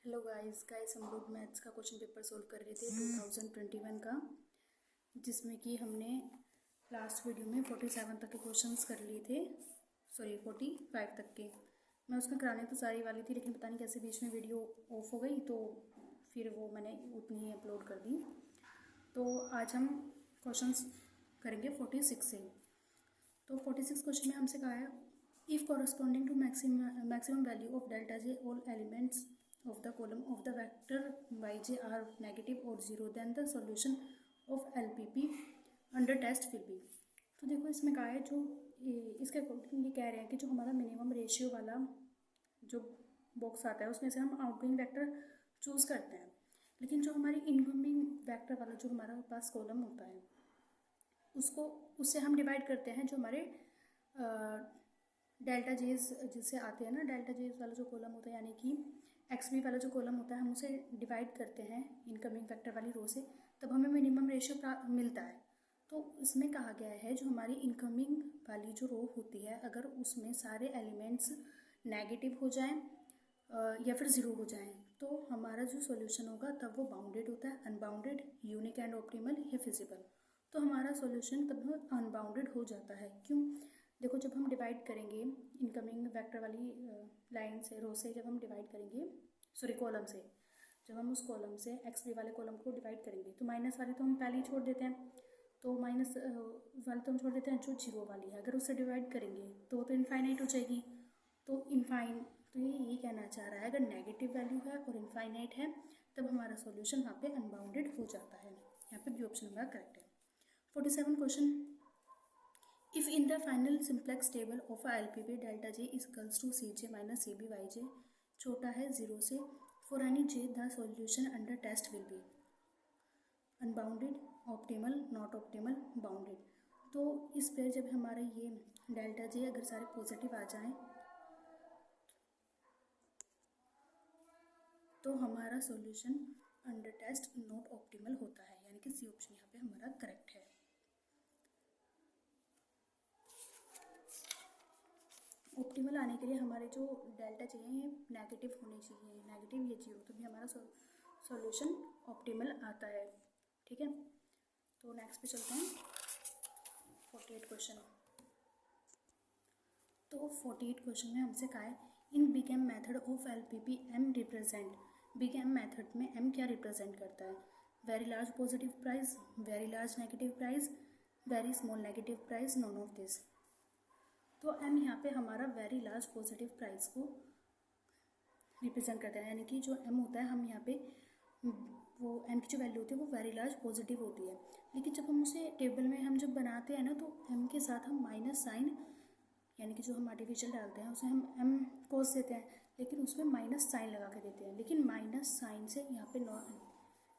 Hello guys हम लोग maths का क्वेश्चन पेपर सोल्व कर रहे थे 2021 का, जिसमें कि हमने लास्ट वीडियो में 47 तक के क्वेश्चंस कर लिए थे, 45 तक के। मैं उसमें कराने तो सारी वाली थी, लेकिन पता नहीं कैसे बीच में वीडियो ऑफ हो गई, तो फिर वो मैंने उतनी ही अपलोड कर दी। तो आज हम क्वेश्चंस करेंगे 46 से। तो 46 क्वेश्चन में हमसे कहा है, if corresponding to maximum value of delta J all elements of the column of the vector yj are negative or zero, then the solution of LPP under test will be। तो देखो इसमें कहा है, जो इसके अकॉर्डिंग ये कह रहे हैं कि जो हमारा मिनिमम रेशियो वाला जो बॉक्स आता है उसमें से हम आउटगोइंग वेक्टर चूज़ करते हैं, लेकिन जो हमारी इनकमिंग वेक्टर वाला जो हमारे पास कॉलम होता है उससे हम डिवाइड करते हैं। जो हमारे डेल्टा जेज जिससे आते हैं ना, डेल्टा जेज वाला जो कॉलम होता है, यानी कि एक्स बी वाला जो कॉलम होता है, हम उसे डिवाइड करते हैं इनकमिंग वेक्टर वाली रो से, तब हमें मिनिमम रेशियो मिलता है। तो इसमें कहा गया है, जो हमारी इनकमिंग वाली जो रो होती है, अगर उसमें सारे एलिमेंट्स नेगेटिव हो जाएं या फिर ज़ीरो हो जाएं, तो हमारा जो सॉल्यूशन होगा तब वो बाउंडेड होता है, अनबाउंडेड, यूनिक एंड ऑप्टिमल या फिजिबल। तो हमारा सॉल्यूशन तब अनबाउंडेड हो जाता है। क्यों? देखो, जब हम डिवाइड करेंगे इनकमिंग वेक्टर वाली लाइन से, रो से जब हम डिवाइड करेंगे, कॉलम से, जब हम उस कॉलम से एक्स बी वाले कॉलम को डिवाइड करेंगे, तो माइनस वाली तो हम पहले ही छोड़ देते हैं, तो माइनस वाली तो हम छोड़ देते हैं, जो जीरो वाली है अगर उससे डिवाइड करेंगे तो वो तो इनफाइनाइट हो जाएगी। तो तो ये कहना चाह रहा है, अगर नेगेटिव वैल्यू है और इनफाइनाइट है तब हमारा सॉल्यूशन यहाँ पे अनबाउंडेड हो जाता है। यहाँ पे बी ऑप्शन हमारा करेक्ट है। 47 question, if in the final simplex table of a LPP delta j is equals to cj minus cb yj छोटा है 0 से, for any j the solution under test will be unbounded, optimal, not optimal, bounded। तो इस पर जब हमारा ये delta J अगर सारे पॉजिटिव आ जाएं तो हमारा solution under test not optimal होता है, यानी कि सी ऑप्शन यहाँ पे हमारा करेक्ट है। ऑप्टिमल आने के लिए हमारे जो डेल्टा चाहिए नेगेटिव होने चाहिए, नेगेटिव ये जीरो, तो भी हमारा सॉल्यूशन ऑप्टिमल आता है। ठीक है, तो नेक्स्ट पे चलते हैं। 48 क्वेश्चन। तो 48 क्वेश्चन में हमसे कहा है, in big M method of LPP M represent, big M method में एम क्या रिप्रेजेंट करता है? Very large positive price, very large negative price, very small negative price, none of this. तो एम यहाँ पे हमारा वेरी लार्ज पॉजिटिव प्राइस को represent करता है, यानी कि जो एम होता है, हम यहाँ पे वो एम की जो वैल्यू होती है वो वेरी लार्ज पॉजिटिव होती है, लेकिन जब हम उसे टेबल में हम जब बनाते हैं ना, तो एम के साथ हम माइनस साइन, यानी कि जो हम आर्टिफिशियल डालते हैं उसे हम एम कोस देते हैं, लेकिन उसमें माइनस साइन लगा के देते हैं, लेकिन माइनस साइन से यहाँ पे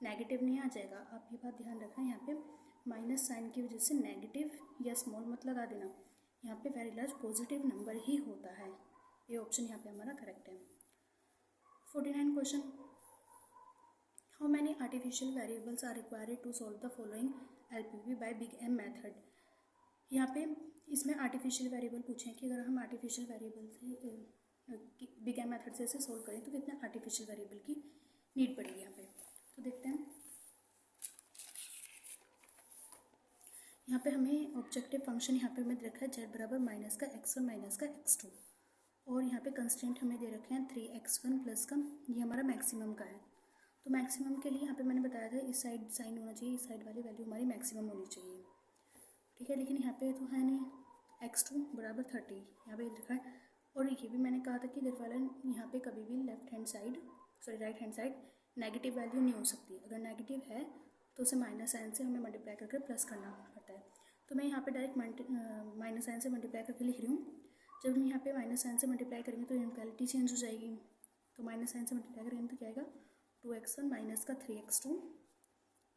नेगेटिव नहीं आ जाएगा। आप ये बात ध्यान रखना, यहाँ पे माइनस साइन की वजह से नेगेटिव या स्मॉल मत लगा देना, यहाँ पे वेरी लार्ज पॉजिटिव नंबर ही होता है। ये ऑप्शन यहाँ पे हमारा करेक्ट है। 49 question, how many artificial variables are required to solve the following LPP by big M method. यहाँ पे इसमें आर्टिफिशियल वेरिएबल पूछे हैं कि अगर हम आर्टिफिशियल वेरिएबल से बिग एम मेथड से इसे सोल्व करें तो कितने आर्टिफिशियल वेरिएबल की नीड पड़ेगी यहाँ पे। तो देखते हैं, यहाँ पे हमें ऑब्जेक्टिव फंक्शन यहाँ पे हमें दे रखा है z बराबर माइनस का x1 माइनस का x2, और यहाँ पे कंस्टेंट हमें दे रखे हैं 3x1 प्लस का, ये हमारा मैक्सिमम का है। तो मैक्सिमम के लिए यहाँ पे मैंने बताया था इस साइड साइन होना चाहिए, इस साइड वाली वैल्यू हमारी मैक्सिमम होनी चाहिए। ठीक है, लेकिन यहाँ पे तो है नहीं, x2 बराबर 30 यहाँ पे लिखा है, और ये भी मैंने कहा था कि इधर वाला यहाँ पे कभी भी right hand side negative value नहीं हो सकती। अगर नेगेटिव है तो उसे माइनस साइन से हमें मल्टीप्लाई करके प्लस करना पड़ता है। तो मैं यहाँ पे डायरेक्ट माइनस साइन से मल्टीप्लाई करके लिख रही हूँ। जब हम यहाँ पे माइनस साइन से मल्टीप्लाई करेंगे तो इनक्वालिटी चेंज हो जाएगी, तो माइनस साइन से मल्टीप्लाई करेंगे तो क्या आएगा, 2x1 माइनस का 3x2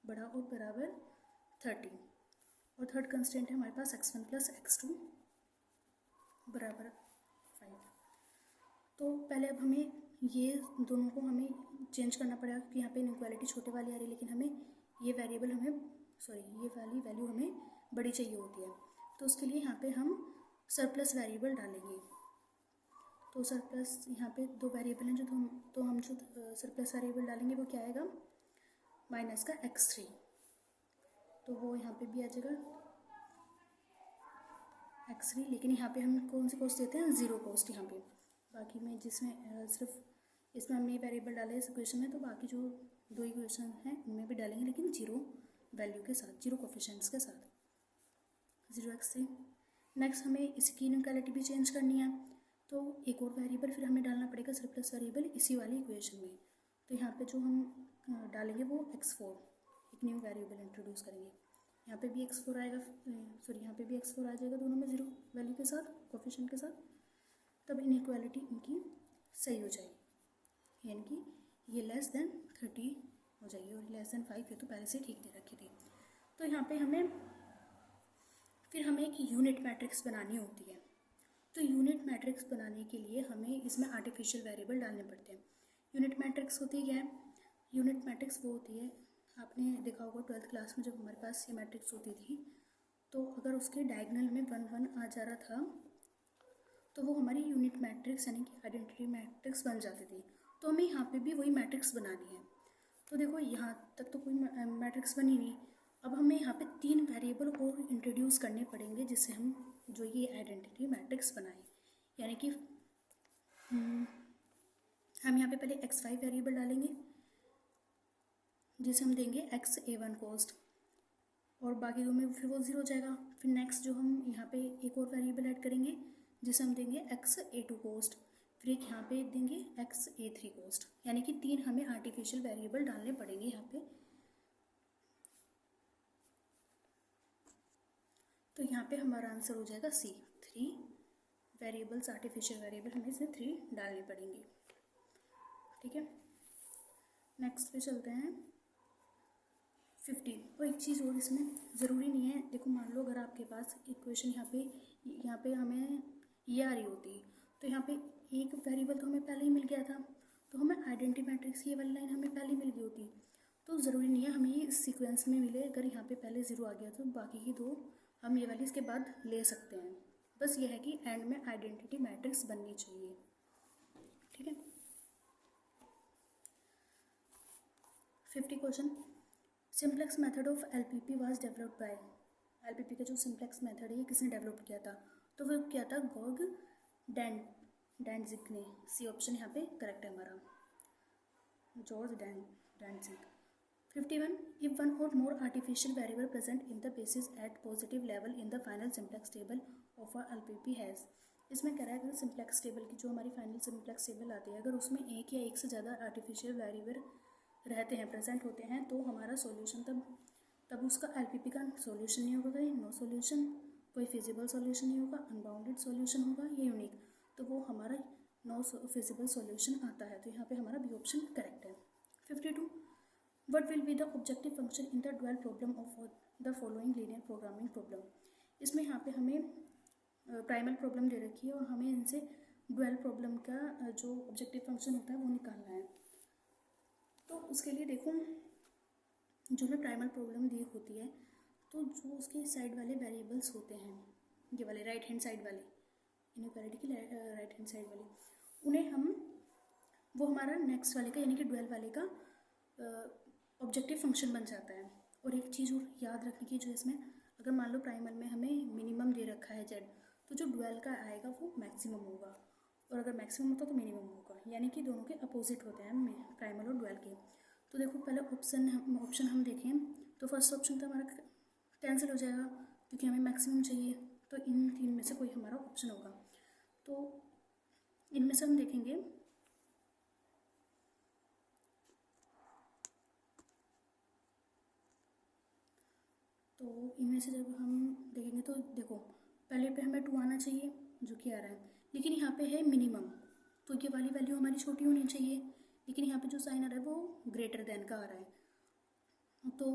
बड़ा और बराबर 30, और थर्ड कंस्टेंट है हमारे पास x1 प्लस x2 बराबर 5। तो पहले अब हमें ये दोनों को हमें चेंज करना पड़ेगा, क्योंकि यहाँ पे इनइक्वालिटी छोटे वाली आ रही है, लेकिन हमें ये वेरिएबल ये वाली वैल्यू हमें बड़ी चाहिए होती है। तो उसके लिए यहाँ पे हम सरप्लस वेरिएबल डालेंगे। तो सरप्लस यहाँ पे दो वेरिएबल हैं तो हम जो सरप्लस वेरिएबल डालेंगे वो क्या आएगा, माइनस का x3, तो वो यहाँ पे भी आ जाएगा x3। लेकिन यहाँ पे हम कौन सी कॉस्ट देते हैं, ज़ीरो कॉस्ट यहाँ पे। बाकी में जिसमें सिर्फ इसमें हमने वेरिएबल डाले इस इक्वेशन में, तो बाकी जो दो इक्वेशन हैं उनमें भी डालेंगे, लेकिन जीरो वैल्यू के साथ, जीरो कोफिशिएंट्स के साथ, 0x3। नेक्स्ट हमें इसकी इनइक्वालिटी भी चेंज करनी है, तो एक और वेरिएबल फिर हमें डालना पड़ेगा सरप्लस वेरिएबल इसी वाली इक्वेशन में। तो यहाँ पे जो हम डालेंगे वो x4, एक न्यू वेरिएबल इंट्रोड्यूस करेंगे। यहाँ पे भी x4 आएगा, सॉरी यहाँ पे भी x4 आ जाएगा दोनों में जीरो वैल्यू के साथ, कोफिशिएंट के साथ। तब इनइक्वालिटी इनकी सही हो जाएगी, यानी कि ये लेस देन 30 हो जाएगी और लेस देन 5 ये तो पहले से ठीक दे रखी थी। तो यहाँ पे फिर हमें एक यूनिट मैट्रिक्स बनानी होती है। तो यूनिट मैट्रिक्स बनाने के लिए हमें इसमें आर्टिफिशियल वेरिएबल डालने पड़ते हैं। यूनिट मैट्रिक्स होती क्या है, यूनिट मैट्रिक्स वो होती है, आपने देखा होगा 12th क्लास में जब हमारे पास ये मैट्रिक्स होती थी, तो अगर उसके डायगोनल में 1 1 आ जा रहा था तो वो हमारी यूनिट मैट्रिक्स यानी कि आइडेंटिटी मैट्रिक्स बन जाती थी। तो हमें यहाँ पे भी वही मैट्रिक्स बनानी है। तो देखो यहाँ तक तो कोई मैट्रिक्स बनी नहीं, अब हमें यहाँ पे 3 वेरिएबल और इंट्रोड्यूस करने पड़ेंगे जिससे हम जो ये आइडेंटिटी मैट्रिक्स बनाएं। यानी कि हम यहाँ पे पहले x5 वेरिएबल डालेंगे जिसे हम देंगे xa1 कॉस्ट, और बाकी दो में फिर वो 0 हो जाएगा। फिर नेक्स्ट जो हम यहाँ पे एक और वेरिएबल ऐड करेंगे जिसे हम देंगे xa2 कॉस्ट, फिर एक यहाँ पे देंगे xa3 कॉस्ट, यानी कि 3 हमें आर्टिफिशियल वेरिएबल डालने पड़ेंगे यहाँ पे। तो यहाँ पे हमारा आंसर हो जाएगा C, 3 वेरिएबल्स, आर्टिफिशियल वेरिएबल हमें इसमें 3 डालने पड़ेंगे। ठीक है, नेक्स्ट पे चलते हैं 15। और एक चीज़ और इसमें ज़रूरी नहीं है, देखो मान लो अगर आपके पास इक्वेशन यहाँ पे हमें ये आ रही होती, तो यहाँ पे एक वेरिएबल तो हमें पहले ही मिल गया था, तो हमें आइडेंटिटी मैट्रिक्स ये वाली लाइन हमें पहले ही मिल गई होती। तो ज़रूरी नहीं है हमें ये सीक्वेंस में मिले, अगर यहाँ पे पहले 0 आ गया तो बाकी की दो हम ये वाली इसके बाद ले सकते हैं। बस ये है कि एंड में आइडेंटिटी मैट्रिक्स बननी चाहिए। ठीक है, 50 question, simplex method of LPP was developed by, LPP का जो सिंप्लेक्स मेथड है ये किसने डेवलप किया था, तो वो क्या था, गॉग डैंडजिक ने। सी ऑप्शन यहाँ पे करेक्ट है हमारा, George डैंडजिक। 51, if one or more artificial variable present in the basis at positive level in the final simplex table of a LPP has, इसमें कह रहा है अगर सिंप्लेक्स टेबल की जो हमारी फाइनल सिंप्लेक्स टेबल आती है, अगर उसमें एक या एक से ज़्यादा आर्टिफिशियल वेरिएबल रहते हैं, प्रेजेंट होते हैं, तो हमारा सॉल्यूशन तब उसका एलपीपी का सॉल्यूशन नहीं होगा, नो सॉल्यूशन, कोई फिजिबल सॉल्यूशन नहीं होगा, अनबाउंडेड सॉल्यूशन होगा या यूनिक, तो वो हमारा नो फिजिबल सॉल्यूशन आता है। तो यहाँ पे हमारा बी ऑप्शन करेक्ट है। 52, What will be the objective function in the dual problem of the following linear programming problem? इसमें यहाँ पे हमें प्राइमल प्रॉब्लम दे रखी है और हमें इनसे डुअल प्रॉब्लम का जो ऑब्जेक्टिव फंक्शन होता है वो निकालना है। तो उसके लिए देखो, जो हमें प्राइमल प्रॉब्लम दी होती है, तो जो उसके साइड वाले वेरिएबल्स होते हैं, ये वाले राइट हैंड साइड वाले, इनइक्वालिटी की राइट हैंड साइड वाले, उन्हें वो हमारा नेक्स्ट वाले का यानी कि डुअल वाले का ऑब्जेक्टिव फंक्शन बन जाता है। और एक चीज़ और याद रखने की, जो इसमें अगर मान लो प्राइमल में हमें मिनिमम दे रखा है z, तो जो डुअल का आएगा वो मैक्सिमम होगा, और अगर मैक्सिमम होता तो मिनिमम होगा, यानी कि दोनों के अपोजिट होते हैं प्राइमल और डुअल के। तो देखो पहले ऑप्शन हम देखें तो फर्स्ट ऑप्शन तो हमारा कैंसिल हो जाएगा क्योंकि हमें मैक्सिमम चाहिए, तो इन 3 में से कोई हमारा ऑप्शन होगा। तो इनमें से हम देखेंगे तो इनमें से जब हम देखेंगे तो देखो पहले पे हमें 2 आना चाहिए जो कि आ रहा है, लेकिन यहाँ पे है मिनिमम, तो ये वाली वैल्यू हमारी छोटी होनी चाहिए, लेकिन यहाँ पे जो साइन आ रहा है वो ग्रेटर देन का आ रहा है। तो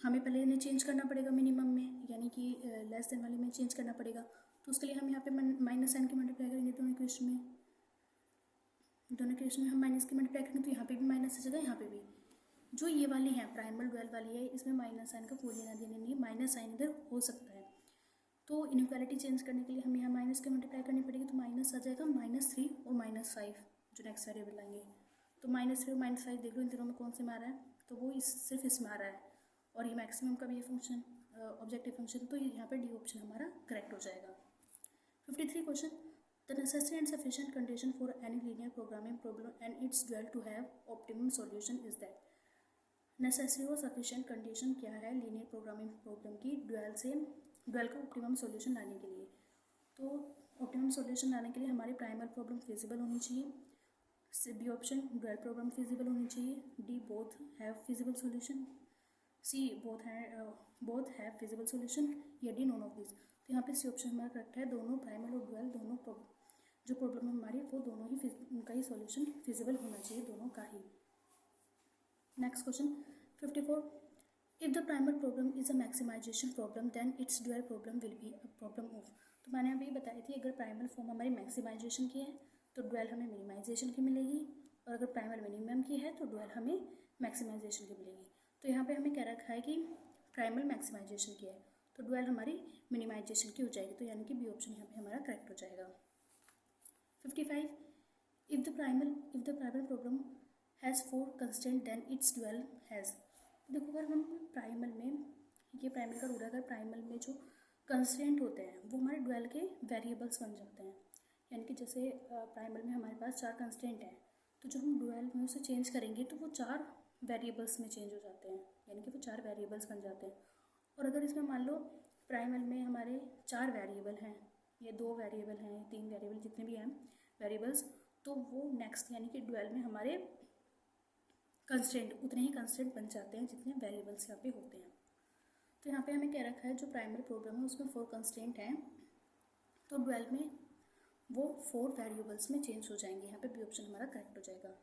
हमें पहले इन्हें चेंज करना पड़ेगा मिनिमम में, यानी कि लेस देन वाले में चेंज करना पड़ेगा। तो उसके लिए हम यहाँ पे माइनस साइन की मल्टीप्लाई करेंगे दोनों इक्वेशन में हम माइनस की मल्टीप्लाई करेंगे, तो यहाँ पे भी माइनस आ जाएगा, यहाँ पे भी। जो ये वाली है प्राइमल डुअल वाली है, इसमें माइनस साइन का कोई लेना देना नहीं है, माइनस साइन इधर हो सकता है, तो इनइक्वालिटी चेंज करने के लिए हमें यहाँ माइनस के मल्टीप्लाई करनी पड़ेगी, तो माइनस आ जाएगा -3 और -5 जो नेक्स्ट वेरिएबल आएंगे। तो -3 और -5 देख लो इन तीनों में कौन से में आ रहा है, तो वो सिर्फ इसमें आ रहा है, और ये मैक्सिमम का भी ये फंक्शन ऑब्जेक्टिव फंक्शन, तो यहाँ पे डी ऑप्शन हमारा करेक्ट हो जाएगा। 53 question, the necessary and sufficient condition for any linear programming problem and its dual to have optimum solution is that. Necessary और सफिशिएंट कंडीशन क्या है लीनियर प्रोग्रामिंग प्रॉब्लम की ड्यूअल का ऑप्टिमम सॉल्यूशन लाने के लिए। तो ऑप्टिमम सॉल्यूशन लाने के लिए हमारी प्राइमल प्रॉब्लम फिजिबल होनी चाहिए, B option dual problem feasible होनी चाहिए, D both have feasible solution, C both have feasible solution, या डी नॉन ऑफ दिस। तो यहाँ पे सी ऑप्शन हमारा करेक्ट है, दोनों प्राइमल और ड्यूअल दोनों जो प्रॉब्लम है हमारी वो दोनों ही उनका ही सॉल्यूशन फिजिबल होना चाहिए, दोनों का ही। Next question 54, if the primal problem is a maximization problem then its dual problem will be a problem of. तो मैंने अभी बताई थी अगर प्राइमल फॉर्म हमारी मैक्सिमाइजेशन की है तो ड्यूअल हमें मिनिमाइजेशन की मिलेगी, और अगर प्राइमल मिनिमम की है तो ड्यूअल हमें मैक्सिमाइजेशन की मिलेगी। तो यहाँ पे हमें कह रखा है कि प्राइमल मैक्सिमाइजेशन की है तो ड्यूअल हमारी मिनिमाइजेशन की हो जाएगी, तो यानी कि बी ऑप्शन यहाँ पे हमारा करेक्ट हो जाएगा। 55, if the primal problem has 4 constant then its dual has. देखो अगर हम प्राइमल में, ये प्राइमल का रूल है, अगर प्राइमल में जो कंस्टेंट होते हैं वो हमारे ड्यूअल के वेरिएबल्स बन जाते हैं, यानी कि जैसे प्राइमल में हमारे पास 4 कंस्टेंट हैं, तो जो हम ड्यूअल में उसे चेंज करेंगे तो वो 4 वेरिएबल्स में चेंज हो जाते हैं, यानी कि वो 4 वेरिएबल्स बन जाते हैं। और अगर इसमें मान लो प्राइमल में हमारे 4 वेरिएबल हैं, या 2 वेरिएबल हैं, 3 वेरिएबल, जितने भी हैं वेरिएबल्स, तो वो नेक्स्ट यानी कि ड्यूअल में हमारे कंस्टेंट उतने ही कंस्टेंट बन जाते हैं जितने वेरिएबल्स यहाँ पे होते हैं। तो यहाँ पे हमें कह रखा है जो प्राइमरी प्रॉब्लम है उसमें 4 कंस्टेंट हैं, तो ड्यूअल में वो 4 वेरिएबल्स में चेंज हो जाएंगे, यहाँ पे बी ऑप्शन हमारा करेक्ट हो जाएगा।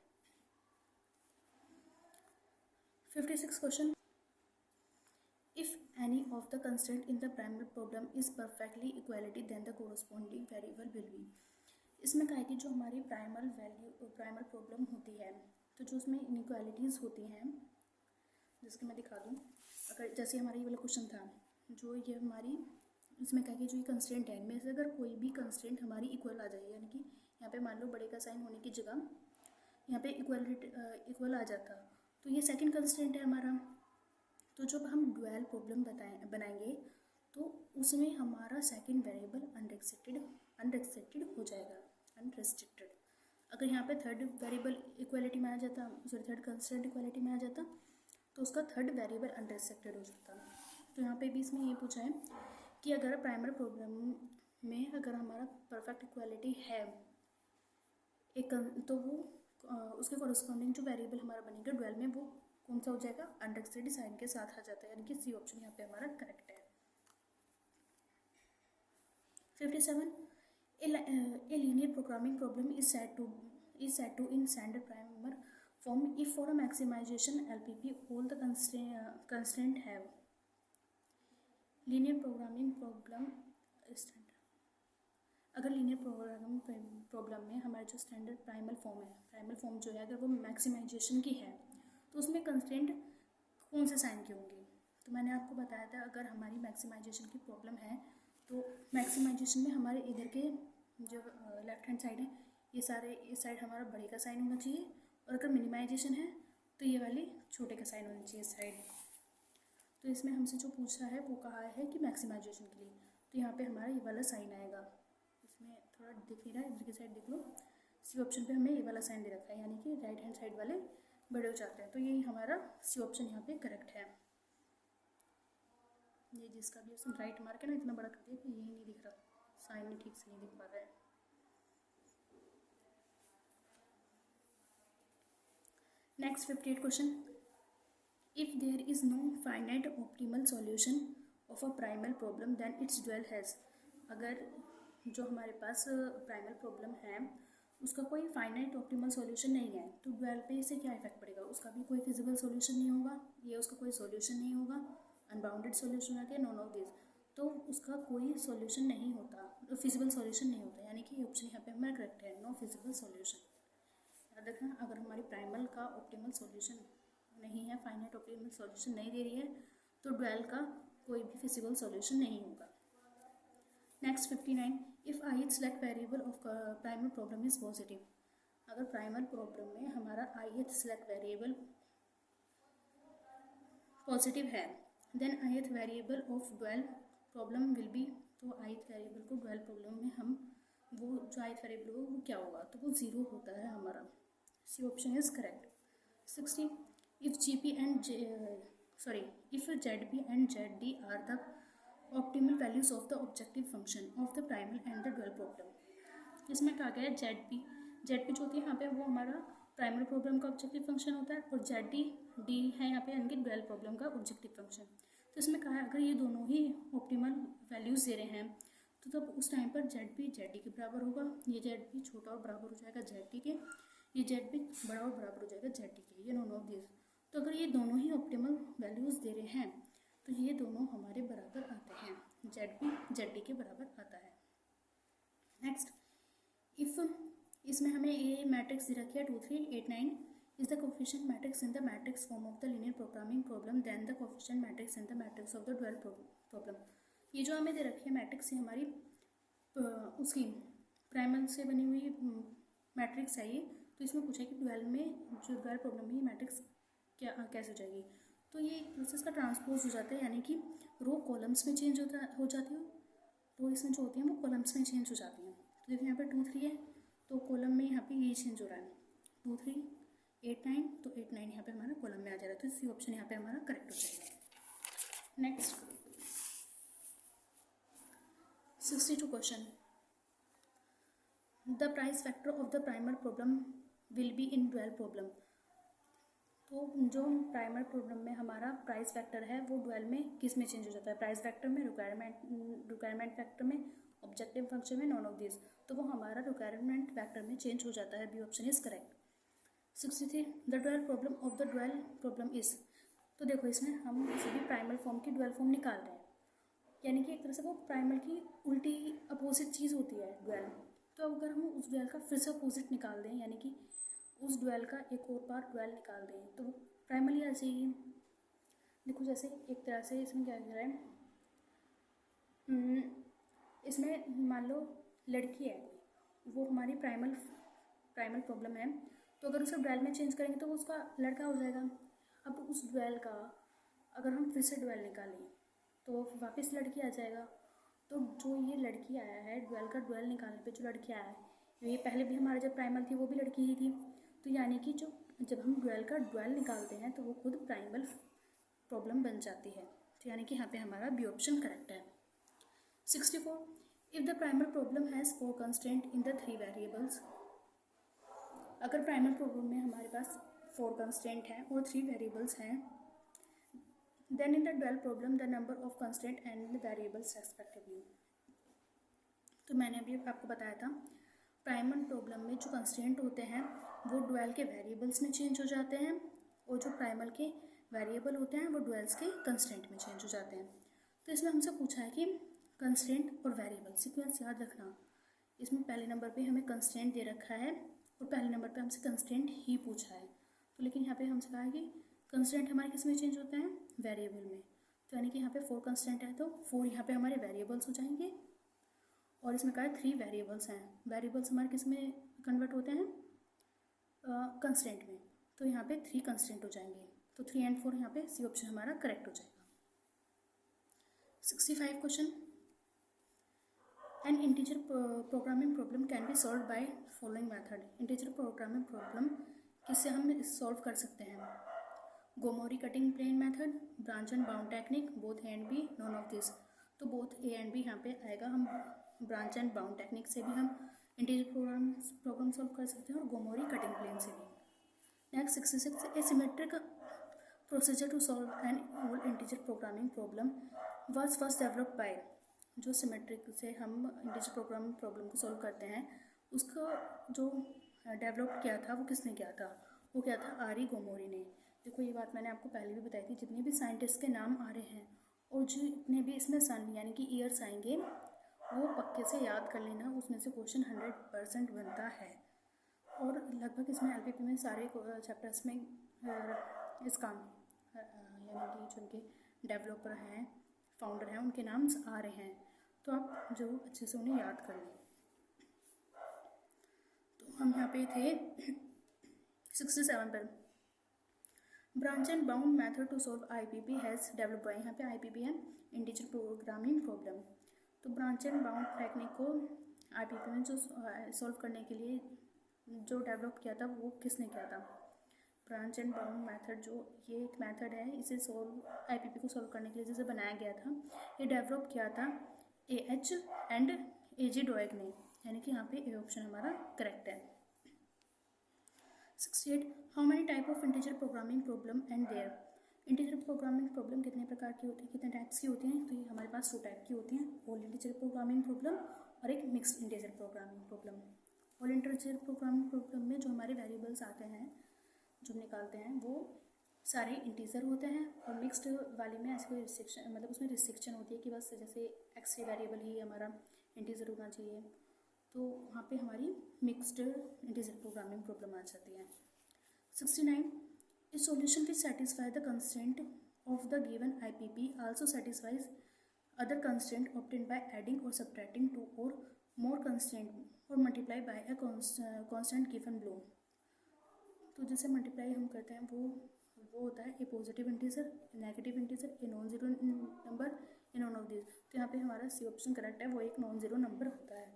56 क्वेश्चन, if any of the constant in the primary problem is perfectly equality then the corresponding variable will be. इसमें कहा है कि जो हमारी प्राइमल प्रॉब्लम होती है तो जो उसमें इनइक्वालिटीज़ होती हैं, जिसके मैं दिखा दूँ, अगर जैसे हमारा ये वाला क्वेश्चन था, जो ये हमारी इसमें कहा कि जो ये कंस्टेंट है इनमें से अगर कोई भी कंस्टेंट हमारी इक्वल आ जाए, यानी कि यहाँ पे मान लो बड़े का साइन होने की जगह यहाँ पे इक्वल आ जाता, तो ये सेकंड कंस्टेंट है हमारा। तो जब हम ड्यूअल प्रॉब्लम बनाएंगे तो उसमें हमारा सेकंड वेरिएबल अनरेस्ट्रिक्टेड हो जाएगा, अनरेस्ट्रिक्टेड। अगर यहाँ पे थर्ड वेरिएबल इक्वालिटी में आ जाता, सॉरी थर्ड कंस्टेंट इक्वालिटी में आ जाता, तो उसका थर्ड वेरिएबल अनरेस्ट्रिक्टेड हो जाता। तो यहाँ पे भी इसमें ये पूछा है कि अगर प्राइमरी प्रॉब्लम में अगर हमारा परफेक्ट इक्वालिटी है एक, तो वो उसके कॉरस्पॉन्डिंग जो वेरिएबल हमारा बनेगा ड्यूअल में वो कौन सा हो जाएगा, अनरेस्ट्रिक्टेड साइन के साथ आ जाता है, यानी कि सी ऑप्शन यहाँ पे हमारा करेक्ट है। 57, a linear programming problem is said to in standard primer form if for a maximization LPP all the constraint have linear programming problem standard। अगर लीनियर प्रोग्रामिंग प्रॉब्लम में हमारा जो स्टैंडर्ड प्राइमल फॉर्म जो है अगर वो maximisation की है तो उसमें कंस्ट्रेंट कौन से साइन के होंगे। तो मैंने आपको बताया था अगर हमारी मैक्सिमाइजेशन की प्रॉब्लम है तो मैक्सिमाइजेशन में हमारे इधर के जो लेफ्ट हैंड साइड है ये साइड हमारा बड़े का साइन होना चाहिए, और अगर मिनिमाइजेशन है तो ये वाली छोटे का साइन होना चाहिए साइड। तो इसमें हमसे जो पूछा है वो कहा है कि मैक्सिमाइजेशन के लिए, तो यहाँ पे हमारा ये वाला साइन आएगा। इसमें थोड़ा दिख नहीं रहा है, इधर की साइड देख लो, सी ऑप्शन पे हमें ये वाला साइन दे रखा है, यानी कि राइट हैंड साइड वाले बड़े हो जाते हैं, तो यही हमारा सी ऑप्शन यहाँ पे करेक्ट है। ये जिसका भी उसने राइट मार्क है ना इतना बड़ा कर दिया कि यही नहीं दिख रहा, साइन में ठीक से नहीं दिख पा रहा है। नेक्स्ट 58 क्वेश्चन, if there is no finite optimal solution of a primal problem then its dual has. अगर जो हमारे पास प्राइमल प्रॉब्लम है उसका कोई फाइनाइट ऑप्टिमल सॉल्यूशन नहीं है तो ड्यूअल पे इसे क्या इफेक्ट पड़ेगा, उसका भी कोई फिजिबल सॉल्यूशन नहीं होगा, ये उसका कोई सॉल्यूशन नहीं होगा, अनबाउंडेड सॉल्यूशन आ गया, नॉन ऑफ दिस, तो उसका कोई सॉल्यूशन नहीं होता, फिजिबल सॉल्यूशन नहीं होता, यानी कि ऑप्शन यहाँ पे हमारा करेक्ट है, नो फिजिबल सॉल्यूशन। याद रखना अगर हमारी प्राइमल का ऑप्टिमल सॉल्यूशन नहीं है, फाइनाइट ऑप्टिमल सॉल्यूशन नहीं दे रही है तो ड्यूअल का कोई भी फिजिबल सॉल्यूशन नहीं होगा। Next 59, if ith select variable of primal problem is positive, अगर प्राइमल प्रॉब्लम में हमारा ith select वेरिएबल पॉजिटिव है, then ith variable of dual problem will be, तो ith वेरिएबल को ड्वेल प्रॉब्लम में हम वो जो ith वेरिएबल होगा वो क्या होगा, तो वो 0 होता है हमारा, C option is correct. 60, if GP and if ZP and ZD are the optimal values of the objective function of the primal and the dual problem, इसमें कहा गया है ZP जो होती है यहाँ पे वो हमारा प्राइमल प्रॉब्लम का ऑब्जेक्टिव फंक्शन होता है, और ZD है यहाँ पे यानी कि ड्यूल प्रॉब्लम का ऑब्जेक्टिव फंक्शन। तो इसमें कहा है अगर ये दोनों ही ऑप्टिमल वैल्यूज़ दे रहे हैं तो तब उस टाइम पर ZP ZD के बराबर होगा, ये ZP छोटा और बराबर हो जाएगा ZD के, ये ZP बड़ा और बराबर हो जाएगा ZD के, ये नॉन ऑफ दिस। तो अगर ये दोनों ही ऑप्टिमल वैल्यूज़ दे रहे हैं तो ये दोनों हमारे बराबर आते हैं, ZP ZD के बराबर आता है। नेक्स्ट, इफ़ इसमें हमें ये मैट्रिक्स दे रखी है 2 3 8 9 is the coefficient matrix in the matrix form of the linear programming problem then the coefficient matrix in the matrix of the dual problem. ये जो हमें दे रखी है मैट्रिक्स, ये हमारी उसकी प्राइमल से बनी हुई मैट्रिक्स है ये, तो इसमें पूछा कि ड्यूल में जो ड्यूल प्रॉब्लम में ये मैट्रिक्स क्या कैसे हो जाएगी, तो ये प्रोसेस का ट्रांसपोज हो जाता है, यानी कि रो कॉलम्स में चेंज हो जाती है, रो इसमें जो होती है वो कॉलम्स में चेंज हो जाती हैं। तो देखिए यहाँ पे 2 3 है तो कॉलम में यहाँ पे ये चेंज हो रहा है, 2 3 8 9, तो 8 9 यहाँ पे हमारा कॉलम में आ जा रहा है, तो सी ऑप्शन यहाँ पे हमारा करेक्ट हो जाएगा। Next 62 question, the price factor of the primal problem will be in dual problem. तो जो प्राइमल प्रॉब्लम में हमारा प्राइस फैक्टर है वो ड्यूल में किस में चेंज हो जाता है, प्राइस फैक्टर में, रिक्वायरमेंट फैक्टर में, ऑब्जेक्टिव फंक्शन में, नॉन ऑफ दिस, तो वो हमारा रिक्वायरमेंट फैक्टर में चेंज हो जाता है, B option is correct. 63, the dual problem of the dual problem is, तो देखो इसमें हम किसी भी प्राइमल फॉर्म की ड्यूल फॉर्म निकाल रहे हैं, यानी कि एक तरह से वो प्राइमल की उल्टी अपोजिट चीज़ होती है ड्यूल, तो अगर हम उस ड्यूल का फिर से अपोजिट निकाल दें, यानी कि उस ड्यूल का एक और बार ड्यूल निकाल दें, तो वो प्राइमली आ जाएगी। देखो जैसे एक तरह से इसमें क्या कह रहा है, इसमें मान लो लड़की है कोई, वो हमारी प्राइमल प्रॉब्लम है, तो अगर उसे ड्यूल में चेंज करेंगे तो वो उसका लड़का हो जाएगा। अब उस ड्यूल का अगर हम फिर से ड्यूल निकालें तो वापस लड़की आ जाएगा, तो जो ये लड़की आया है ड्यूल का ड्यूल निकालने पे जो लड़की आया है, ये पहले भी हमारा जब प्राइमल थी वो भी लड़की ही थी, तो यानी कि जब हम ड्यूल का ड्यूल निकालते हैं तो वो खुद प्राइमल प्रॉब्लम बन जाती है, तो यानी कि यहाँ पे हमारा बी ऑप्शन करेक्ट है। 64, if the primal problem has 4 constraint in the 3 variables, अगर प्राइमल प्रॉब्लम में हमारे पास 4 कंस्ट्रेंट हैं और 3 वेरिएबल्स हैं, then in the dual problem the number of constraint and the variables respectively. तो मैंने अभी आपको बताया था प्राइमल प्रॉब्लम में जो कंस्ट्रेंट होते हैं वो ड्यूल के वेरिएबल्स में चेंज हो जाते हैं, और जो प्राइमल के वेरिएबल होते हैं वो ड्यूल्स के कंस्ट्रेंट में चेंज हो जाते हैं। तो इसमें हमसे पूछा है कि कंस्ट्रेंट और वेरिएबल सीक्वेंस याद रखना, इसमें पहले नंबर पे हमें कंस्ट्रेंट दे रखा है और पहले नंबर पे हमसे कंस्ट्रेंट ही पूछा है, तो लेकिन यहाँ पे हमसे कहा है कि कंस्ट्रेंट हमारे किस में चेंज होते हैं, वेरिएबल में, तो यानी कि यहाँ पे 4 कंस्ट्रेंट है तो 4 यहाँ पे हमारे वेरिएबल्स हो जाएंगे, और इसमें कहा है 3 वेरिएबल्स हैं, वेरिएबल्स हमारे किस में कन्वर्ट होते हैं, कंस्ट्रेंट में, तो यहाँ पे 3 कंस्ट्रेंट हो जाएंगे, तो 3 and 4 यहाँ पे सी ऑप्शन हमारा करेक्ट हो जाएगा। 65 question, an integer programming problem can be solved by following method. Integer programming problem किससे हम सॉल्व कर सकते हैं, Gomory cutting plane method, branch and bound technique, both A and B, none of this, तो both A and B यहाँ पे आएगा, हम ब्रांच एंड बाउंड टेक्निक से भी हम इंटीजर प्रॉब्लम सॉल्व कर सकते हैं और गोमोरी कटिंग प्लेन से भी। Next 66, a symmetric procedure to solve an all integer programming problem was first developed by, जो सिमेट्रिक से हम इंटीजर प्रोग्रामिंग प्रॉब्लम को सॉल्व करते हैं उसको जो डेवलप किया था वो किसने किया था, वो क्या था, आरी गोमोरी ने। देखो ये बात मैंने आपको पहले भी बताई थी, जितने भी साइंटिस्ट के नाम आ रहे हैं और जितने भी इसमें सन यानी कि ईयर्स आएंगे वो पक्के से याद कर लेना, उसमें से क्वेश्चन 100% बनता है, और लगभग इसमें एलपीपी में सारे चैप्टर्स में इसका यानी कि जो उनके डेवलपर हैं, फाउंडर हैं, उनके नाम आ रहे हैं, तो आप जरूर अच्छे से उन्हें याद कर लें। तो हम यहाँ पे थे 67 पर। Branch and bound method to solve IPP has develop by, यहाँ पे आईपीपी है इंटीजर प्रोग्रामिंग प्रॉब्लम। तो ब्रांच एंड बाउंड टेक्निक को आईपीपी में जो सॉल्व करने के लिए जो डेवलप किया था वो किसने किया था? ब्रांच एंड बाउंड मेथड, जो ये एक मेथड है, इसे सॉल्व आईपीपी को सॉल्व करने के लिए जिसे बनाया गया था, ये डेवलप किया था AH एंड AG डोएग ने, यानी कि यहाँ पे ए ऑप्शन हमारा करेक्ट है। 68 how many type of integer programming problem and there. Integer programming problem कितने प्रकार की होती है, कितने टाइप्स की होती हैं? तो ये हमारे पास 2 टाइप की होती हैं, होल इंटीजर प्रोग्रामिंग प्रॉब्लम और एक mixed integer programming problem. Whole integer programming problem में जो हमारे वेरिएबल्स आते हैं जो निकालते हैं वो सारे इंटीजर होते हैं, और मिक्स्ड वाले में ऐसे कोई रिस्ट्रिक्शन, मतलब उसमें रिस्ट्रिक्शन होती है कि बस जैसे एक्स वेरिएबल ही हमारा इंटीजर होना चाहिए, तो वहाँ पे हमारी मिक्स्ड इंटीजर प्रोग्रामिंग प्रॉब्लम आ जाती है। 69 a solution which satisfy the constraint of the given IPP also satisfies other constraint obtained by adding और सब्ट्रैक्टिंग टू और मोर कंस्ट्रेंट और multiply by a constant given below. तो जैसे multiply हम करते हैं वो होता है a positive integer, negative integer, a non zero number, a none of this. तो यहाँ पे हमारा सी ऑप्शन करेक्ट है, वो एक नॉन जीरो नंबर होता है।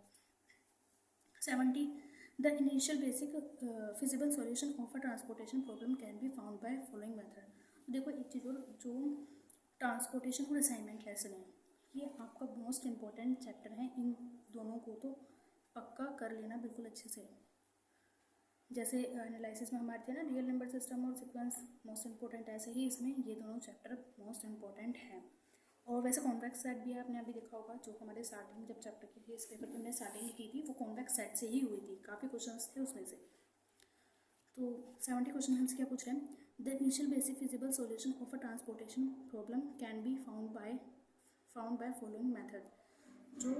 70 the initial basic feasible solution of a transportation problem can be found by following method. देखो एक चीज़ और, जो ट्रांसपोर्टेशन और असाइनमेंट लेसन है, ये आपका मोस्ट इंपॉर्टेंट चैप्टर है, इन दोनों को तो पक्का कर लेना बिल्कुल अच्छे से। जैसे एनालिसिस में हमारे थे ना रियल नंबर सिस्टम और सीक्वेंस मोस्ट इंपॉर्टेंट, ऐसे ही इसमें ये दोनों चैप्टर मोस्ट इंपॉर्टेंट हैं। और वैसे कॉन्वेक्स सेट भी आपने अभी देखा होगा, जो हमारे स्टार्टिंग जब चैप्टर की थी, इस पेपर की हमने स्टार्टिंग की थी, वो कॉन्वेक्स सेट से ही हुई थी, काफ़ी क्वेश्चन थे उसमें से। तो 70 क्वेश्चन हमसे क्या पूछ रहे हैं? The initial basic feasible solution of a transportation problem can be found by following method. जो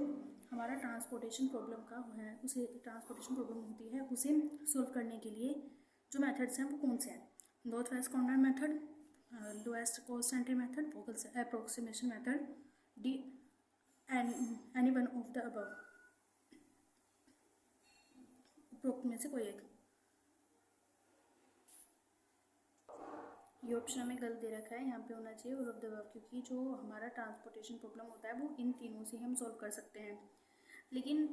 हमारा ट्रांसपोर्टेशन प्रॉब्लम का है, उसे ट्रांसपोर्टेशन प्रॉब्लम होती है, उसे सॉल्व करने के लिए जो मेथड्स हैं वो कौन से हैं? North west corner method, lowest cost entry method, Vogel approximation method, D any one of the above, उपरोक्त में से कोई एक। ये ऑप्शन हमें गलत दे रखा है, यहाँ पे होना चाहिए ऑल ऑफ द अबव, क्योंकि जो हमारा ट्रांसपोर्टेशन प्रॉब्लम होता है वो इन तीनों से हम सॉल्व कर सकते हैं। लेकिन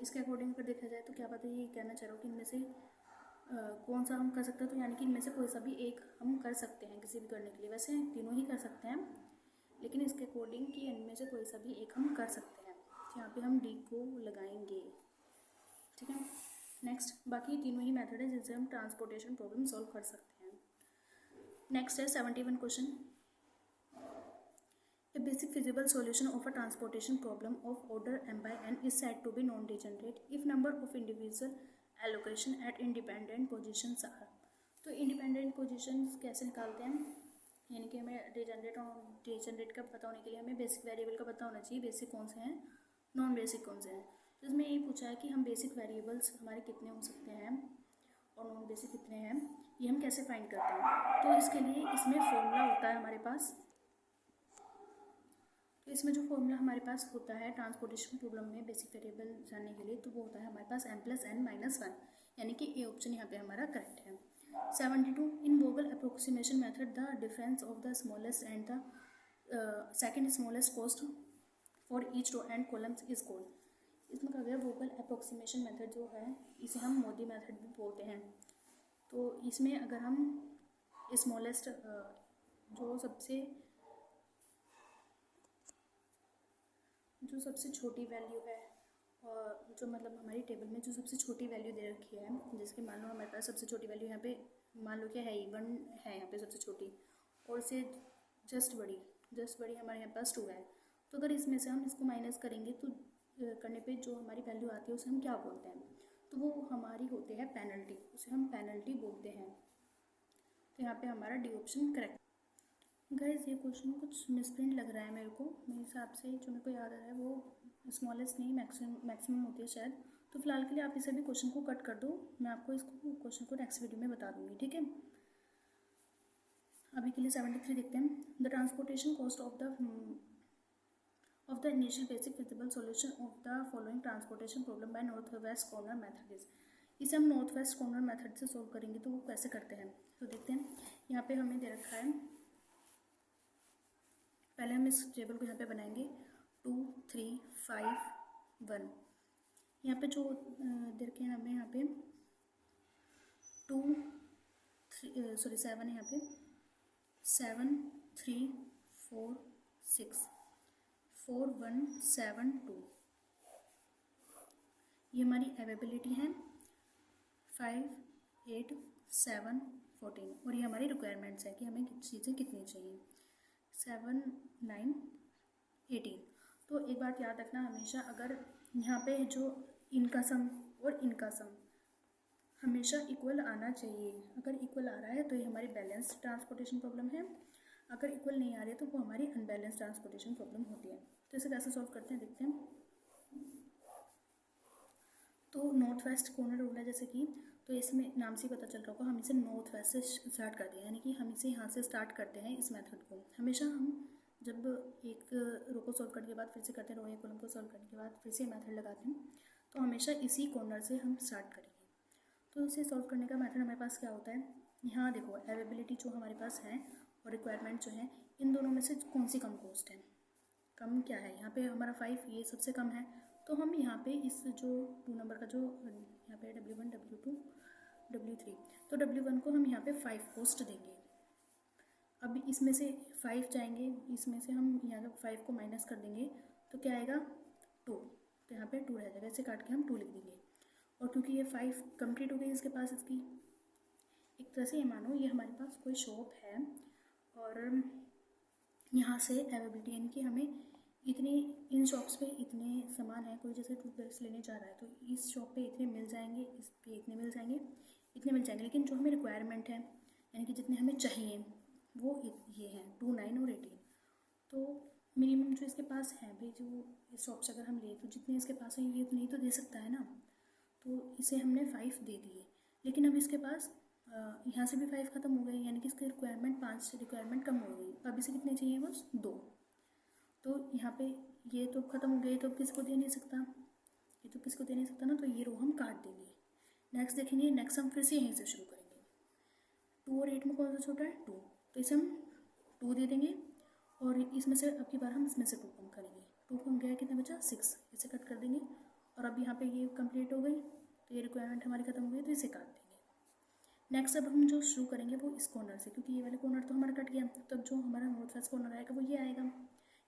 इसके अकॉर्डिंग अगर देखा जाए तो क्या पता ये कहना चाह रहा हूँ कि इनमें से कौन सा हम कर सकते हैं, तो यानी कि इनमें से कोई सा भी एक हम कर सकते हैं किसी भी करने के लिए। वैसे तीनों ही कर सकते हैं, लेकिन इसके अकॉर्डिंग कि इनमें से कोई सा भी एक हम कर सकते हैं, तो यहाँ पे हम डी को लगाएंगे। ठीक है, नेक्स्ट, बाकी तीनों ही मेथड है जिनसे हम ट्रांसपोर्टेशन प्रॉब्लम सॉल्व कर सकते हैं। नेक्स्ट है 71 question. A basic feasible solution of a transportation problem of order m by n is said to be non-degenerate if number of individual allocation at independent positions are। तो independent positions कैसे निकालते हैं, यानी कि हमें degenerate और degenerate का पता होने के लिए हमें बेसिक वेरिएबल का पता होना चाहिए, बेसिक कौन से हैं, नॉन बेसिक कौन से हैं। तो इसमें ये पूछा है कि हम बेसिक वेरिएबल्स हमारे कितने हो सकते हैं और नॉन बेसिक कितने हैं, ये हम कैसे फाइंड करते हैं। तो इसके लिए इसमें फॉर्मूला होता है हमारे पास। तो इसमें जो फॉर्मूला हमारे पास होता है ट्रांसपोर्टेशन प्रॉब्लम में बेसिक वेरिएबल जानने के लिए, तो वो होता है हमारे पास m+n-1, यानी कि ए ऑप्शन यहाँ पे हमारा करेक्ट है। 72 in Vogel approximation method the difference of the smallest and the second smallest cost for each row and columns is called. इसमें कहा गया वोगल अप्रोक्सीमेशन मेथड जो है इसे हम मोदी मेथड भी बोलते हैं। तो इसमें अगर हम स्मॉलेस्ट जो सबसे छोटी वैल्यू है, और जो मतलब हमारी टेबल में जो सबसे छोटी वैल्यू दे रखी है, जिसके मान लो हमारे पास सबसे छोटी वैल्यू यहाँ पे मान लो क्या है, 1 है यहाँ पे सबसे छोटी, और से जस्ट बड़ी हमारे यहाँ पास 2 है। तो अगर इसमें से हम इसको माइनस करेंगे तो करने पे जो हमारी वैल्यू आती है उसे हम क्या बोलते हैं, तो वो हमारी होती है पेनल्टी, उसे हम पेनल्टी बोलते हैं। तो यहाँ पे हमारा डी ऑप्शन करेक्ट। गाइस ये क्वेश्चन कुछ मिसप्रिंट लग रहा है मेरे को, मेरे हिसाब से जो मेरे को याद आ रहा है वो स्मॉलेस्ट नहीं मैक्सिमम होती है शायद। तो फिलहाल के लिए आप इसे भी क्वेश्चन को कट कर दो, मैं आपको इसको क्वेश्चन को नेक्स्ट वीडियो में बता दूंगी, ठीक है। अभी के लिए 73 देखते हैं। The transportation cost of the of the initial basic feasible solution of the following transportation problem by northwest corner method is। इसे हम नॉर्थ वेस्ट कॉर्नर मेथड से सोल्व करेंगे। तो वो कैसे करते हैं तो देखते हैं। यहाँ पे हमें दे रखा है, पहले हम इस टेबल को यहाँ पे बनाएंगे 2 3 5 1। यहाँ पे जो दे रखे हैं हमें यहाँ पे 7 है, यहाँ पे 7 3 4 6 4 1 7 2। ये हमारी अवेलेबिलिटी है 5 8 7 14। और ये हमारी रिक्वायरमेंट्स है कि हमें चीज़ें कितनी चाहिए 7 9 18। तो एक बात याद रखना हमेशा, अगर यहाँ पे जो इनका सम और इनका सम हमेशा इक्वल आना चाहिए। अगर इक्वल आ रहा है तो ये हमारी बैलेंस ट्रांसपोर्टेशन प्रॉब्लम है, अगर इक्वल नहीं आ रही है तो वो हमारी अनबैलेंस ट्रांसपोर्टेशन प्रॉब्लम होती है। तो इसे कैसे सॉल्व करते हैं देखते हैं। तो नॉर्थ वेस्ट कॉर्नर रूल है जैसे कि, तो इसमें नाम से पता चल रहा होगा हम इसे नॉर्थ वेस्ट से स्टार्ट करते हैं, यानी कि हम इसे यहाँ से स्टार्ट करते हैं इस मेथड को। हमेशा हम जब एक रो को सॉल्व करने के बाद फिर से करते हैं, रो या कॉलम को सॉल्व करने के बाद फिर से मेथड लगाते हैं, तो हमेशा इसी कॉर्नर से हम स्टार्ट करेंगे। तो इसे सॉल्व करने का मेथड हमारे पास क्या होता है, यहाँ देखो अवेलेबिलिटी जो हमारे पास है और रिक्वायरमेंट जो है, इन दोनों में से कौन सी कम कॉस्ट है, कम क्या है। यहाँ पे हमारा 5 ये सबसे कम है, तो हम यहाँ पे इस जो 2 नंबर का जो यहाँ पे W1 W2 W3, तो W1 को हम यहाँ पे 5 कॉस्ट देंगे। अब इसमें से 5 जाएंगे, इसमें से हम यहाँ 5 को माइनस कर देंगे तो क्या आएगा 2, तो यहाँ पे 2 रह जाएगा, इसे काट के हम 2 लिख देंगे। और क्योंकि ये 5 कंप्लीट हो गई इसके पास, इसकी एक तरह से ये मानो ये हमारे पास कोई शॉप है और यहाँ से अवेलेबिलिटी यानी कि हमें इतने इन शॉप्स पे इतने सामान है, कोई जैसे टूथब्रश लेने जा रहा है तो इस शॉप पे इतने मिल जाएंगे, इस पे इतने मिल जाएंगे, इतने मिल जाएंगे, लेकिन जो हमें रिक्वायरमेंट है यानी कि जितने हमें चाहिए वो ये हैं 2 9 और 18। तो मिनिमम जो इसके पास है भाई, जो इस शॉप से अगर हम ले तो जितने इसके पास है ये तो नहीं तो दे सकता है ना, तो इसे हमने 5 दे दिए। लेकिन अब इसके पास यहाँ से भी 5 ख़त्म हो गए, यानी कि इसकी रिक्वायरमेंट 5 से रिक्वायरमेंट कम हो गई। अब इसे कितने चाहिए बस 2, तो यहाँ पे ये तो ख़त्म हो गई, तो अब किसको दे नहीं सकता, ये तो किसको दे नहीं सकता ना, तो ये रो हम काट देंगे। नेक्स्ट देखेंगे, नेक्स्ट हम फिर से यहीं से शुरू करेंगे। 2 और 8 में कौन सा छोटा है 2, तो इसे हम 2 दे देंगे और इसमें से अब की बार हम इसमें से 2 कम करेंगे। 2 कम गया कितना बचा 6, इसे कट कर देंगे। और अब यहाँ पे ये कंप्लीट हो गई, तो ये रिक्वायरमेंट हमारी ख़त्म हो गई, तो इसे काट देंगे। नेक्स्ट अब हम जो शुरू करेंगे वो इस कॉर्नर से, क्योंकि ये वाले कॉर्नर तो हमारा कट गया, तो अब जो हमारा नॉर्थ वेस्ट कॉर्नर आएगा वो ये आएगा,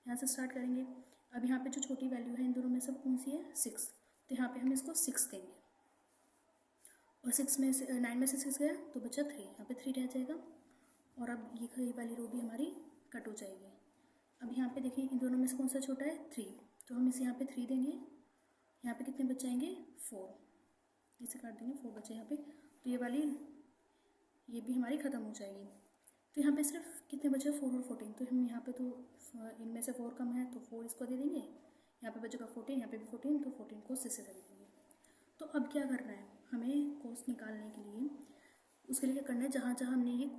यहाँ से स्टार्ट करेंगे। अब यहाँ पे जो छोटी वैल्यू है इन दोनों में से कौन सी है 6, तो यहाँ पे हम इसको 6 देंगे। और 6 में से 9 में से 6 गया तो बचा 3, यहाँ पे 3 रह जाएगा। और अब ये वाली रो भी हमारी कट हो जाएगी। अब यहाँ पे देखिए इन दोनों में से कौन सा छोटा है 3, तो हम इसे यहाँ पे 3 देंगे। यहाँ पे कितने बच जाएंगे 4, इसे काट देंगे 4 बचे यहाँ पे, तो ये वाली ये भी हमारी ख़त्म हो जाएगी। तो यहाँ पे सिर्फ कितने बचे 4 और 14, तो हम यहाँ पे तो इनमें से 4 कम है तो 4 इसको दे देंगे। यहाँ पे बचेगा 14, यहाँ पे भी 14, तो 14 को 6 से दे देंगे। तो अब क्या करना है हमें कॉस्ट निकालने के लिए, उसके लिए क्या करना है, जहाँ जहाँ हमने ये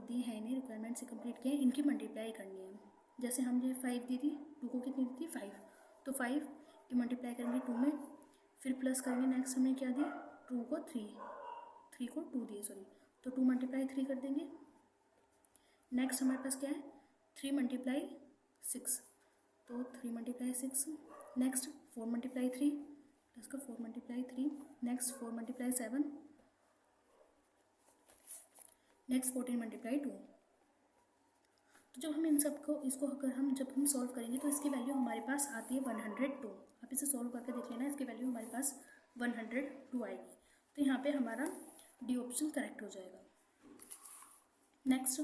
दी है इन्हें रिक्वायरमेंट से कंप्लीट किए हैं, इनकी मल्टीप्लाई करनी है। जैसे हमने 5 दी थी, 2 को कितनी दी थी 5, तो 5 की मल्टीप्लाई करेंगे 2 में, फिर प्लस करेंगे। नेक्स्ट हमने क्या दी 2 को 3 को 2 दिए सॉरी, तो 2 मल्टीप्लाई 3 कर देंगे। नेक्स्ट हमारे पास क्या है 3 मल्टीप्लाई 6, तो 3 मल्टीप्लाई 6। नेक्स्ट 4 मल्टीप्लाई 3, प्लस का 4 multiply 3। Next 4 multiply 7, next 14 multiply 2। तो जब हम इन सब को इसको अगर हम जब हम सॉल्व करेंगे तो इसकी वैल्यू हमारे पास आती है 102। आप इसे सॉल्व करके देख लेना, इसकी वैल्यू हमारे पास 102 आएगी। तो यहाँ पे हमारा डी ऑप्शन करेक्ट हो जाएगा। Next,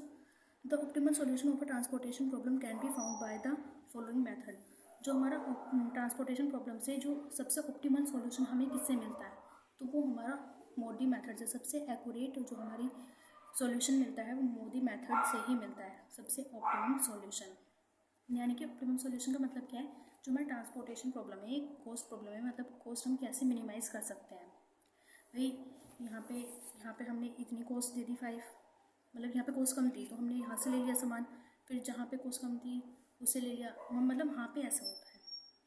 the optimal solution of a transportation problem can be found by the following method. जो हमारा ट्रांसपोर्टेशन प्रॉब्लम से जो सबसे ऑप्टिमल सॉल्यूशन हमें किससे मिलता है, तो वो हमारा मोदी मेथड से सबसे एक्यूरेट जो हमारी सॉल्यूशन मिलता है वो मोदी मेथड से ही मिलता है, सबसे ऑप्टिमम सॉल्यूशन। यानी कि ऑप्टिमम सॉल्यूशन का मतलब क्या है, जो हमारा ट्रांसपोर्टेशन प्रॉब्लम है, एक कॉस्ट प्रॉब्लम है, मतलब कॉस्ट हम कैसे मिनिमाइज़ कर सकते हैं। भाई यहाँ पे हमने इतनी कॉस्ट दे दी 5, मतलब यहाँ पे कॉस्ट कम थी तो हमने यहाँ से ले लिया सामान, फिर जहाँ पे कॉस्ट कम थी उससे ले लिया, मतलब यहाँ पे ऐसा होता है।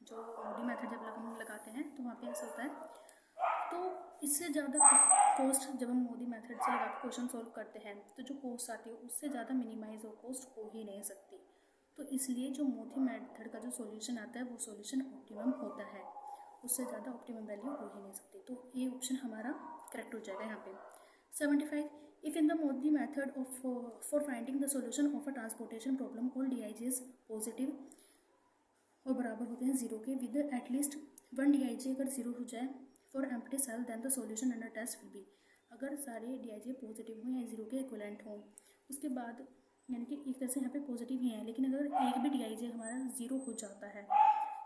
जो मोदी मेथड जब हम लगाते हैं तो वहाँ पे ऐसा होता है। तो इससे ज़्यादा कॉस्ट जब हम मोदी मेथड से लगा के क्वेश्चन सॉल्व करते हैं तो जो कॉस्ट आती है उससे ज़्यादा मिनिमाइज और कॉस्ट हो ही नहीं सकती। तो इसलिए जो मोदी मेथड का जो सॉल्यूशन आता है वो सॉल्यूशन ऑप्टिमम होता है, उससे ज़्यादा ऑप्टिमम वैल्यू हो ही नहीं सकती। तो ये ऑप्शन हमारा करेक्ट हो जाएगा यहाँ पे। 75 if in the Modi method of for finding the solution of a transportation problem all DIJ is positive और बराबर होते हैं 0 के विद एटलीस्ट 1 DIJ अगर 0 हो जाए for empty cell then the solution under test will be. अगर सारे DIJ पॉजिटिव हों या 0 के इक्विवेलेंट हों उसके बाद यानी कि एक तरह से यहाँ पे पॉजिटिव ही है, लेकिन अगर एक भी DIJ हमारा 0 हो जाता है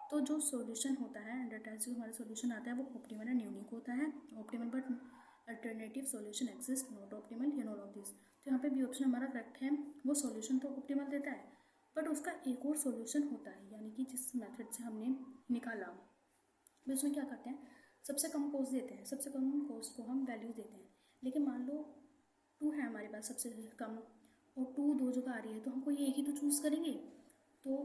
तो जो सॉल्यूशन होता है अंडर टेस्ट जो हमारा सॉल्यूशन आता है वो ऑप्टिमल एंड यूनिक होता है। Optimal but alternative solution exist not optimal या नॉट ऑफ दिस। तो यहाँ पे भी ऑप्शन हमारा करेक्ट है। वो सॉल्यूशन तो ऑप्टिमल देता है बट उसका एक और सॉल्यूशन होता है, यानी कि जिस मेथड से हमने निकाला तो उसमें क्या करते हैं, सबसे कम कॉस्ट देते हैं, सबसे कम कॉस्ट को हम वैल्यू देते हैं। लेकिन मान लो 2 है हमारे पास सबसे कम और 2 दो जगह आ रही है तो हम कोई एक ही तो चूज़ करेंगे। तो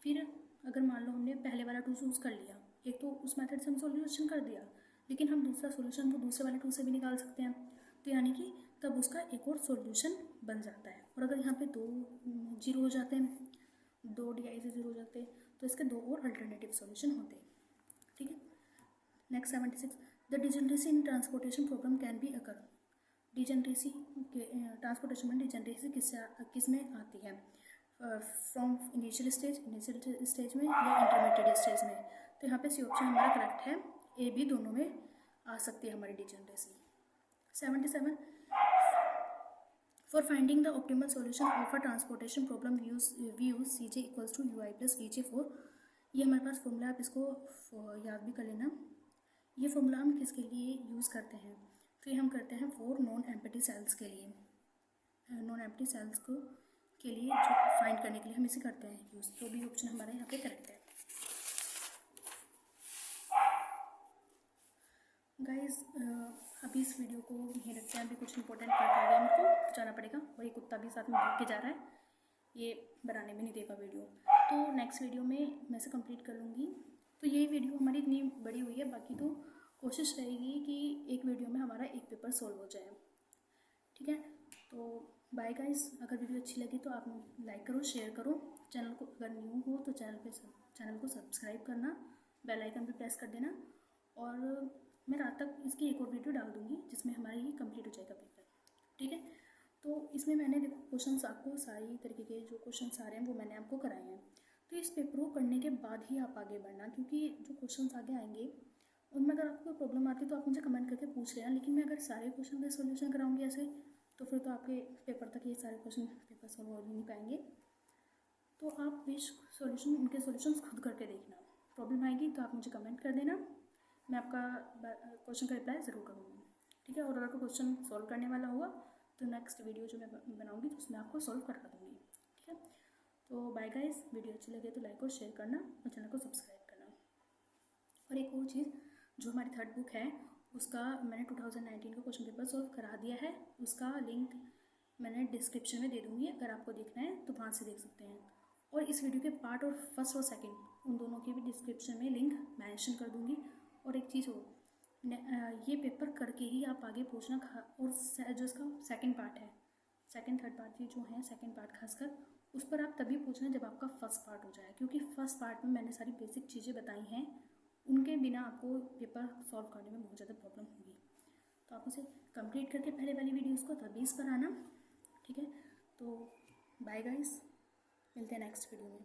फिर अगर मान लो हमने पहले वाला 2 चूज़ कर लिया, एक तो उस मेथड से हम सॉल्यूशन कर दिया, लेकिन हम दूसरा सॉल्यूशन तो दूसरे वाले 2 से भी निकाल सकते हैं। तो यानी कि तब उसका एक और सॉल्यूशन बन जाता है। और अगर यहाँ पे 2 0 हो जाते हैं, 2 DIJ 0 हो जाते हैं तो इसके 2 और अल्टरनेटिव सॉल्यूशन होते हैं। ठीक है। Next 76 the degeneracy in transportation problem can be occur. Degeneracy के ट्रांसपोर्टेशन में डिजेनरेसी किस में आती है, फ्रॉम इनिशियल स्टेज में या इंटरमीडिएट स्टेज में। तो यहाँ पे सी ऑप्शन हमारा करेक्ट है, ए बी दोनों में आ सकती है हमारी degeneracy. 77 for finding the optimal solution of a transportation problem we use CJ equals to UI plus VJ4। ये हमारे पास फॉर्मूला, आप इसको याद भी कर लेना। ये फॉर्मूला हम किसके लिए यूज़ करते हैं, तो ये हम करते हैं फॉर नॉन एम्प्टी सेल्स के लिए, नॉन एम्प्टी सेल्स को के लिए जो फाइंड करने के लिए हम इसे करते हैं यूज़। तो भी ऑप्शन हमारा यहाँ पे करेक्ट है। गाइस अभी इस वीडियो को यहीं रखते हैं, अभी कुछ इंपॉर्टेंट पार्ट आ गया, मेरे को जाना पड़ेगा और ये कुत्ता भी साथ में भाग के जा रहा है, ये बनाने में नहीं देगा वीडियो। तो नेक्स्ट वीडियो में मैं इसे कंप्लीट कर लूँगी। तो ये वीडियो हमारी इतनी बड़ी हुई है, बाकी तो कोशिश रहेगी कि एक वीडियो में हमारा एक पेपर सॉल्व हो जाए। ठीक है, तो बाय गाइस। अगर वीडियो अच्छी लगी तो आप लाइक करो, शेयर करो, चैनल को अगर न्यू हो तो चैनल को सब्सक्राइब करना, बेल आइकन भी प्रेस कर देना। और मैं रात तक इसकी एक और वीडियो डाल दूँगी जिसमें हमारा ये कंप्लीट हो जाएगा पेपर। ठीक है, तो इसमें मैंने देखो क्वेश्चंस आपको सारी तरीके के जो क्वेश्चंस आ रहे हैं वो मैंने आपको कराए हैं। तो इस पेपर को करने के बाद ही आप आगे बढ़ना, क्योंकि जो क्वेश्चंस आगे आएंगे उनमें अगर आपको प्रॉब्लम आती है तो आप मुझे कमेंट करके पूछ लेना। लेकिन मैं अगर सारे क्वेश्चन का सोल्यूशन कराऊंगी ऐसे तो फिर तो आपके पेपर तक ये सारे क्वेश्चन पेपर सॉल्व हो नहीं पाएंगे। तो आप प्लीज़ उनके सॉल्यूशंस खुद करके देखना। प्रॉब्लम आएगी तो आप मुझे कमेंट कर देना, मैं आपका क्वेश्चन का रिप्लाई ज़रूर करूँगी। ठीक है, और अगर कोई क्वेश्चन सॉल्व करने वाला हुआ तो नेक्स्ट वीडियो जो मैं बनाऊँगी तो उसमें आपको सॉल्व करवा दूँगी। ठीक है, तो बाय गाइस। वीडियो अच्छी लगे तो लाइक और शेयर करना और चैनल को सब्सक्राइब करना। और एक और चीज़, जो हमारी थर्ड बुक है उसका मैंने 2019 का क्वेश्चन पेपर सॉल्व करा दिया है, उसका लिंक मैंने डिस्क्रिप्शन में दे दूँगी, अगर आपको देखना है तो वहाँ से देख सकते हैं। और इस वीडियो के पार्ट और फर्स्ट और सेकंड उन दोनों के भी डिस्क्रिप्शन में लिंक मेंशन कर दूँगी। और एक चीज़ हो, ये पेपर करके ही आप आगे पूछना। और जो इसका सेकंड पार्ट है, सेकंड थर्ड पार्ट ये जो है सेकंड पार्ट खासकर उस पर आप तभी पूछना जब आपका फर्स्ट पार्ट हो जाए, क्योंकि फर्स्ट पार्ट में मैंने सारी बेसिक चीज़ें बताई हैं, उनके बिना आपको पेपर सॉल्व करने में बहुत ज़्यादा प्रॉब्लम होगी। तो आप उसे कंप्लीट करके पहले वाली वीडियोज़ को तभी इस पर आना। ठीक है, तो बाय गाइस, मिलते हैं नेक्स्ट वीडियो में।